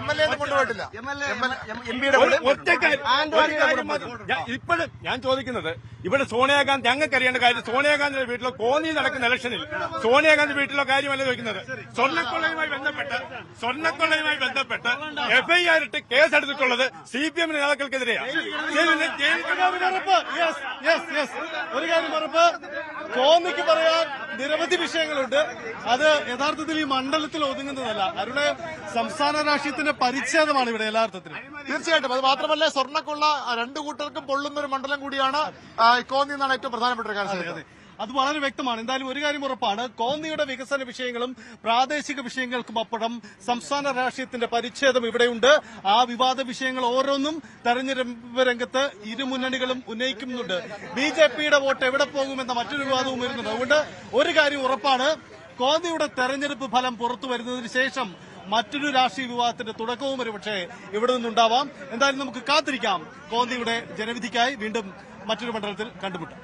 MLA കൊണ്ടുപോയിട്ടില്ല. ഇപ്പോഴും ഞാൻ ചോദിക്കുന്നത്, ഇവിടെ സോണിയാഗാന്ധി, ഞങ്ങൾക്കറിയേണ്ട കാര്യം സോണിയാഗാന്ധിയുടെ വീട്ടിലോ കോന്നി നടക്കുന്ന ഇലക്ഷനിൽ സോണിയാഗാന്ധി വീട്ടിലോ കാര്യമല്ല ചോദിക്കുന്നത്. സ്വർണ്ണക്കൊള്ളയുമായി ബന്ധപ്പെട്ട് FIR ഇട്ട് കേസെടുത്തിട്ടുള്ളത് CPM നേതാക്കൾക്കെതിരെയാണ്. ഒരു കാര്യം ഉറപ്പ്, കോന്നിക്ക് പറയാൻ നിരവധി വിഷയങ്ങളുണ്ട്. അത് യഥാർത്ഥത്തിൽ ഈ മണ്ഡലത്തിൽ ഒതുങ്ങുന്നതല്ല. അവരുടെ സംസ്ഥാന രാഷ്ട്രീയത്തിന്റെ പരിച്ഛേദമാണ് ഇവിടെ യഥാർത്ഥത്തിൽ. തീർച്ചയായിട്ടും. അത് മാത്രമല്ല, സ്വർണ്ണക്കൊള്ള രണ്ടു കൂട്ടർക്കും പൊള്ളുന്ന ഒരു മണ്ഡലം കൂടിയാണ് കോന്നി എന്നാണ് ഏറ്റവും പ്രധാനപ്പെട്ട ഒരു കാര്യം. അത് വളരെ വ്യക്തമാണ്. എന്തായാലും ഒരു കാര്യം ഉറപ്പാണ്, കോന്നിയുടെ വികസന വിഷയങ്ങളും പ്രാദേശിക വിഷയങ്ങൾക്കും അപ്പുറം സംസ്ഥാന രാഷ്ട്രീയത്തിന്റെ പരിച്ഛേദം ഇവിടെയുണ്ട്. ആ വിവാദ വിഷയങ്ങൾ ഓരോന്നും തെരഞ്ഞെടുപ്പ് രംഗത്ത് ഇരു മുന്നണികളും ഉന്നയിക്കുന്നുണ്ട്. BJPയുടെ വോട്ട് എവിടെ പോകുമെന്ന മറ്റൊരു വിവാദവും വരുന്നുണ്ട്. അതുകൊണ്ട് ഒരു കാര്യം ഉറപ്പാണ്, കോന്നിയുടെ തെരഞ്ഞെടുപ്പ് ഫലം പുറത്തു വരുന്നതിന് ശേഷം മറ്റൊരു രാഷ്ട്രീയ വിവാദത്തിന്റെ തുടക്കവും ഒരുപക്ഷെ ഇവിടെ നിന്നുണ്ടാവാം. എന്തായാലും നമുക്ക് കാത്തിരിക്കാം കോന്നിയുടെ ജനവിധിക്കായി. വീണ്ടും മറ്റൊരു മണ്ഡലത്തിൽ കണ്ടുമുട്ടാം.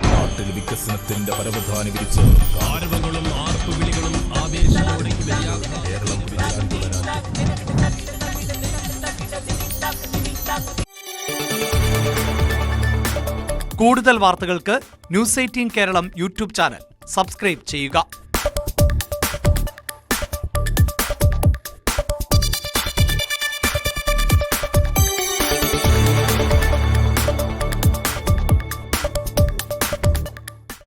നാട്ടിൽ വികസനത്തിന്റെ പരവധാനി വിരിച്ച് ആരവങ്ങളും ആർപ്പുവിളികളും ആവേശത്തോടേക്ക് കേരളം കൂടുതൽ വാർത്തകൾക്ക് News 18 Keralam YouTube channel subscribe ചെയ്യുക.